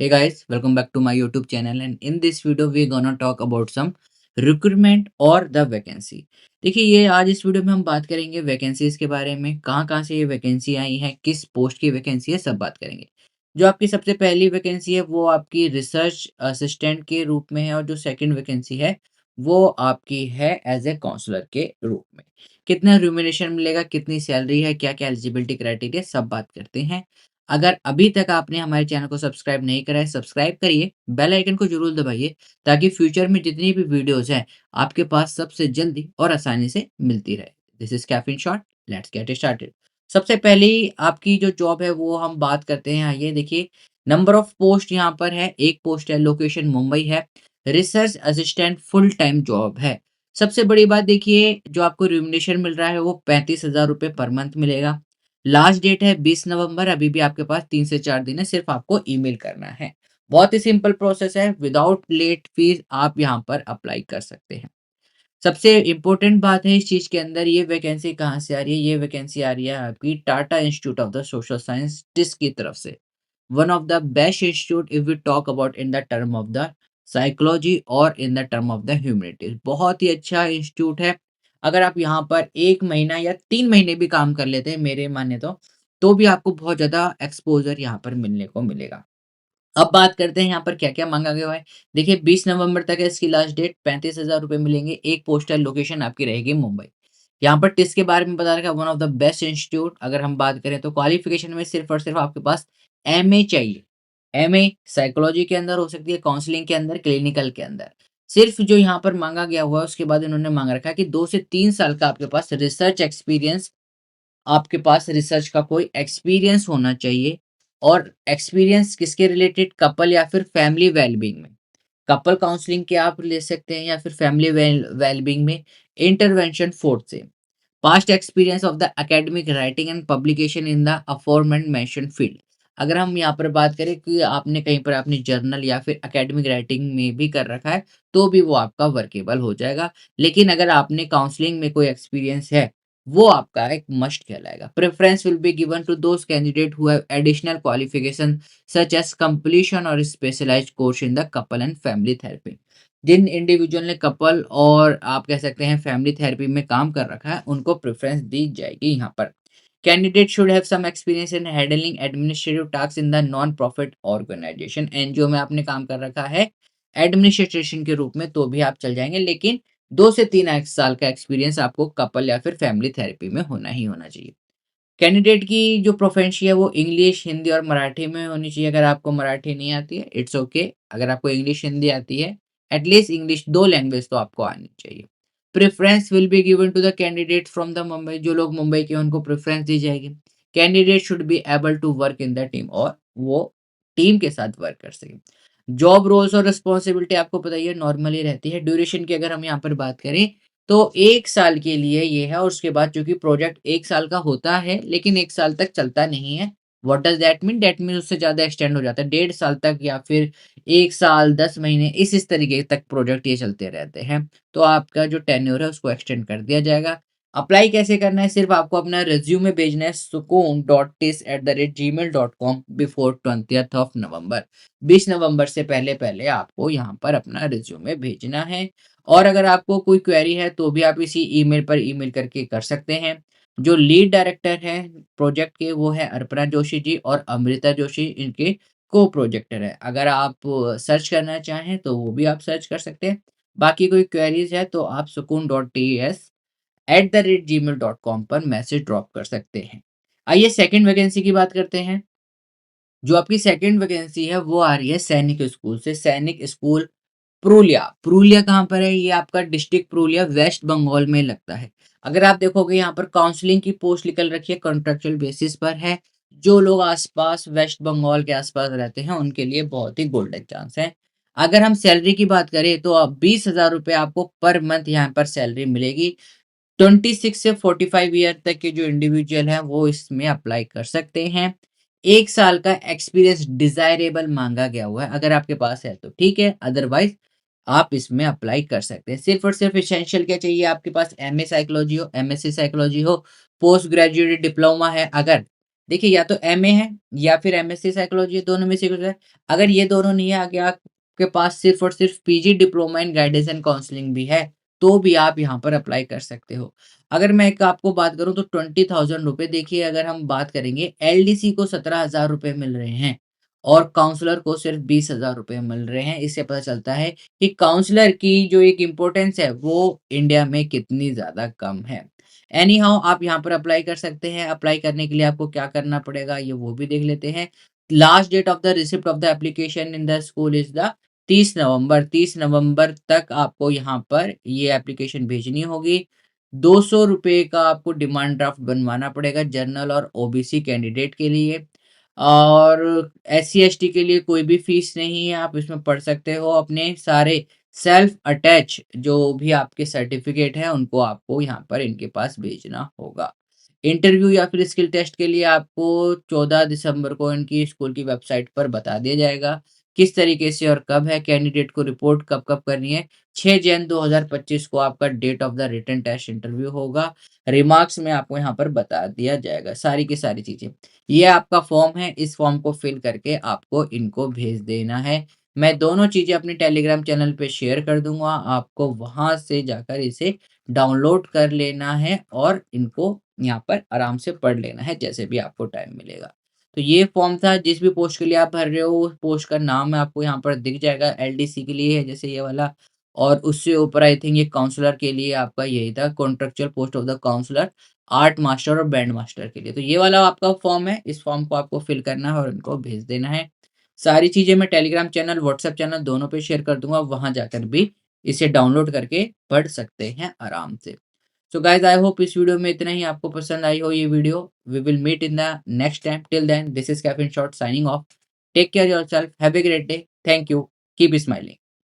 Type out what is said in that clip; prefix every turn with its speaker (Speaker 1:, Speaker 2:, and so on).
Speaker 1: Hey guys, welcome back to my YouTube channel and in this video we're gonna talk about some recruitment और the vacancy। देखिए ये आज इस video में हम बात करेंगे वैकेंसीज के बारे में, कहाँ से ये वैकेंसी आई है, किस पोस्ट की वैकेंसी है, सब बात करेंगे। जो आपकी सबसे पहली वैकेंसी है वो आपकी रिसर्च असिस्टेंट के रूप में है और जो सेकंड वैकेंसी है वो आपकी है एज ए काउंसलर के रूप में। कितना रिम्यूनरेशन मिलेगा, कितनी सैलरी है, क्या क्या एलिजिबिलिटी क्राइटेरिया, सब बात करते हैं। अगर अभी तक आपने हमारे चैनल को सब्सक्राइब नहीं करा है, सब्सक्राइब करिए, बेल आइकन को ज़रूर दबाइए ताकि फ्यूचर में जितनी भी वीडियोज़ हैं, आपके पास सबसे जल्दी और आसानी से मिलती रहे। This is Kaif in short, let's get started. सबसे पहले आपकी जो जॉब है वो हम बात करते हैं। ये देखिए नंबर ऑफ पोस्ट यहाँ पर है, 1 पोस्ट है, लोकेशन मुंबई है, research assistant full time job है। सबसे बड़ी बात देखिए जो आपको रिम्यूनरेशन मिल रहा है वो 35,000 रुपए पर मंथ मिलेगा। लास्ट डेट है 20 नवंबर, अभी भी आपके पास 3 से 4 दिन है, सिर्फ आपको ईमेल करना है। बहुत ही सिंपल प्रोसेस है, विदाउट लेट फीस आप यहाँ पर अप्लाई कर सकते हैं। सबसे इम्पोर्टेंट बात है इस चीज़ के अंदर, ये वैकेंसी कहाँ से आ रही है? ये वैकेंसी आ रही है आपकी Tata institute of the social science TISS की तरफ से। One of the best institute if we talk about in the term of the psychology और in the term of the humanities. बहुत ही अच्छा इंस्टीट्यूट है। अगर आप यहाँ पर 1 महीना या 3 महीने भी काम कर लेते हैं मेरे माने तो भी आपको बहुत ज़्यादा एक्सपोज़र यहाँ पर मिलने को मिलेगा। अब बात करते हैं यहाँ पर क्या-क्या माँगा गया है। देखिए 20 नवंबर तक है इसकी लास्ट डेट, 35,000 रुपए मिलेंगे, एक पोस्टल लोकेशन आपकी रहेगी मुंबई। यहाँ पर टिस के बारे में बता रखा है, one of the best institute. अगर हम बात करें तो क्वालिफ़िकेशन में सिर्फ़ और सिर्फ़ आपके पास एमए चाहिए। एमए साइकोलॉजी के अंदर हो सकती है, काउंसलिंग के अंदर, क्लिनिकल के अंदर। सिर्फ़ जो यहाँ पर माँगा गया हुआ है उसके बाद इन्होंने माँग रखा है कि 2 से 3 साल का आपके पास रिसर्च एक्सपीरियंस, आपके पास रिसर्च का कोई एक्सपीरियंस होना चाहिए। और एक्सपीरियंस किसके रिलेटेड? कपल या फिर फैमिली वेलबींग में। कपल काउंसलिंग के आप ले सकते हैं या फिर फैमिली वेलबींग में इंटरवेंशन फोर्थ से। Past experience of the academic writing and publication in the अफोरमेंशन field. अगर हम यहाँ पर बात करें कि आपने कहीं पर अपनी जर्नल या फिर एकेडमिक राइटिंग में भी कर रखा है तो भी वो आपका वर्केबल हो जाएगा। लेकिन अगर आपने काउंसलिंग में कोई एक्सपीरियंस है वो आपका एक मस्ट कहलाएगा। Preference will be given to those candidate who have additional qualification such as completion और specialised course in the couple and family therapy. जिन इंडिविजुअल ने कपल और आप कह सकते हैं फैमिली थेरेपी में काम कर रखा है उनको प्रेफरेंस दी जाएगी यहाँ पर। Candidate should have some experience in handling administrative task in the non profit organisation. NGO में आपने काम कर रखा है एडमिनिस्ट्रेशन के रूप में तो भी आप चल जाएंगे, लेकिन 2 से 3 साल का एक्सपीरियंस आपको कपल या फिर फैमिली थेरेपी में होना चाहिए। कैंडिडेट की जो प्रोफिशिएंसी है वो इंग्लिश, हिंदी और मराठी में होनी चाहिए। अगर आपको मराठी नहीं आती है इट्स ओके। अगर आपको इंग्लिश, हिंदी आती है, एटलीस्ट इंग्लिश 2 लैंग्वेज तो आपको आनी चाहिए। Preference will be given to the candidate from the Mumbai. जो लोग मुंबई के हैं उनको प्रेफरेंस दी जाएगी। Candidate should be able to work in the team और वो टीम के साथ वर्क कर सके। जॉब रोल्स और रिस्पॉन्सिबिलिटी आपको पता ही है नॉर्मली रहती है। ड्यूरेशन की अगर हम यहाँ पर बात करें तो 1 साल के लिए ये है और उसके बाद चूँकि प्रोजेक्ट 1 साल का होता है, लेकिन 1 साल तक चलता नहीं है। What does that mean? That means उससे ज़्यादा एक्सटेंड हो जाता है। 1.5 साल तक या फिर 1 साल 10 महीने इस तरीके तक प्रोजेक्ट ये चलते रहते हैं। तो आपका जो टेन्योर है उसको एक्सटेंड कर दिया जाएगा। अप्लाई कैसे करना है? सिर्फ़ आपको अपना रिज़्यूमे भेजना है sukoon.tis@gmail.com before 20th of November. 20 नवंबर से पहले-पहले आपको यहाँ पर अपना रिज़्यूमे भेजना है। और अगर आपको कोई क्वेरी है तो भी आप इसी ईमेल पर ईमेल करके कर सकते हैं। जो लीड डायरेक्टर हैं प्रोजेक्ट के वो है अर्पणा जोशी जी और अमृता जोशी इनके को-प्रोजेक्टर हैं। अगर आप सर्च करना चाहें तो वो भी आप सर्च कर सकते हैं। बाकी कोई क्वेरीज़ है तो आप sukoon.tes@gmail.com पर मैसेज ड्रॉप कर सकते हैं। आइए सेकंड वैकेंसी की बात करते हैं। जो आपकी सेकंड वैकेंसी है वो आ रही है सैनिक स्कूल से। सैनिक स्कूल पुरुलिया। पुरुलिया कहाँ पर है? ये आपका डिस्ट्रिक्ट पुरुलिया वेस्ट बंगाल में लगता है। अगर आप देखोगे यहाँ पर काउंसलिंग की पोस्ट निकल रखी है, कॉन्ट्रेक्चुअल बेसिस पर है। जो लोग आस-पास वेस्ट बंगाल के आस-पास रहते हैं उनके लिए बहुत ही गोल्डन चांस है। अगर हम सैलरी की बात करें तो अब 20,000 रुपए आपको पर मंथ यहाँ पर सैलरी मिलेगी। 26 से 45 ईयर तक के जो इंडिविजुअल हैं वो इसमें अप्लाई कर सकते हैं। 1 साल का एक्सपीरियंस डिज़ायरेबल माँगा गया हुआ है। अगर आपके पास है तो ठीक है, अदरवाइज़ आप इसमें अप्लाई कर सकते हैं। सिर्फ़ और सिर्फ़ एसेंशियल क्या चाहिए? आपके पास एमए साइकोलॉजी हो, एमएससी साइकोलॉजी हो, पोस्ट ग्रेजुएट डिप्लोमा है अगर, देखिए या तो एमए है या फिर एमएससी साइकोलॉजी है, दोनों में से कुछ है। अगर ये दोनों नहीं है, आगे आपके पास सिर्फ़ और सिर्फ़ PG diploma in guidance and counselling भी है, तो भी आप यहाँ पर अप्लाई कर सकते हो। अगर मैं एक आपको बात करूँ तो 20,000 रुपए, देखिए अगर हम बात करेंगे, एलडीसी को 17,000 रुपए मिल रहे हैं और काउंसलर को सिर्फ़ 20,000 रुपए मिल रहे हैं। इससे पता चलता है कि काउंसलर की जो एक इम्पोर्टेंस है वो इंडिया में कितनी ज़्यादा कम है। एनी हाउ आप यहाँ पर अप्लाई कर सकते हैं। अप्लाई करने के लिए आपको क्या करना पड़ेगा ये वो भी देख लेते हैं। Last date of the receipt of the application in the school is the 30 November. 30 नवंबर तक आपको यहाँ पर ये एप्लीकेशन भेजनी होगी। ₹200 का आपको डिमांड ड्राफ्ट बनवाना पड़ेगा जनरल और ओबीसी कैंडिडेट के लिए। और एससी-एसटी के लिए कोई भी फीस नहीं है, आप इसमें पढ़ सकते हो। अपने सारे सेल्फ अटैच जो भी आपके सर्टिफिकेट हैं उनको आपको यहाँ पर इनके पास भेजना होगा। इंटरव्यू या फिर स्किल टेस्ट के लिए आपको 14 दिसंबर को इनकी स्कूल की वेबसाइट पर बता दिया जाएगा, किस तरीके से और कब है। कैंडिडेट को रिपोर्ट कब-कब करनी है। 6 जैन 2025 को आपका date of the written test interview होगा। रिमार्क्स में आपको यहाँ पर बता दिया जाएगा सारी की सारी चीज़ें। ये आपका फॉर्म है, इस फॉर्म को फिल करके आपको इनको भेज देना है। मैं दोनों चीज़ें अपने टेलीग्राम चैनल पे शेयर कर दूँगा, आपको वहाँ से जाकर इसे डाउनलोड कर लेना है और इनको यहाँ पर आराम से पढ़ लेना है जैसे भी आपको टाइम मिलेगा। तो ये फॉर्म था, जिस भी पोस्ट के लिए आप भर रहे हो उस पोस्ट का नाम आपको यहाँ पर दिख जाएगा। एलडीसी के लिए है जैसे ये वाला, और उससे ऊपर आई थिंक ये काउंसलर के लिए आपका यही था, contractual post of the counsellor, art master और बैंड मास्टर के लिए। तो ये वाला आपका फॉर्म है, इस फॉर्म को आपको फिल करना है और इनको भेज देना है। सारी चीज़ें मैं टेलीग्राम चैनल, व्हाट्सएप चैनल दोनों पे शेयर कर दूँगा, वहाँ जाकर भी इसे डाउनलोड करके पढ़ सकते हैं आराम से। सो गाइस आई होप इस वीडियो में इतना ही, आपको पसंद आई हो ये video. We will meet in the next time, till then this is caffeine shot signing off. Take care yourself, have a great day, thank you, keep smiling.